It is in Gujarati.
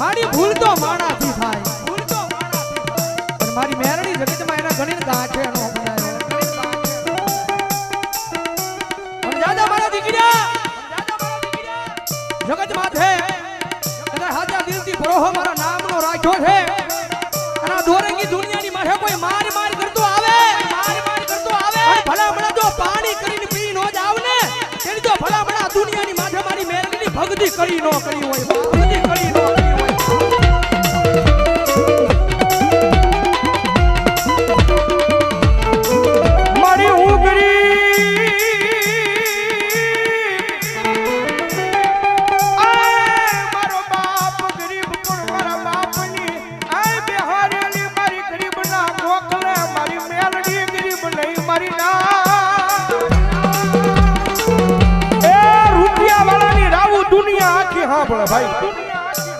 મારી ભૂલ તો માણાથી થાય, ભૂલ તો માણાથી થાય, પણ મારી મેરડી જગતમાં એના ઘણી ગાંઠે નો બનાયો, પણ દાદા મારા દીકરા જગત માથે અને હાજા દિલથી ભરોહો મારા નામનો રાખ્યો છે, અને આ દોરંગી દુનિયાની માથે કોઈ માર માર કરતો આવે, માર માર કરતો આવે, ભલામણા જો પાણી કરીને પી નો જાવ ને તેની તો ભલામણા દુનિયાની માથે મારી મેરડીની ભક્તિ કરી નો કરી હોય, ભક્તિ કરી નો કરી હોય। મારી ઉગરી મારો બાપ ગરીબ પણ મારા બાપની આ બિહારેલી મારી ગરીબ ના ગોખલે મારી મેલડી ગરીબ નહીં મારી ના એ રૂપિયા વાળાની રાવું દુનિયા આખી હા ભલે ભાઈ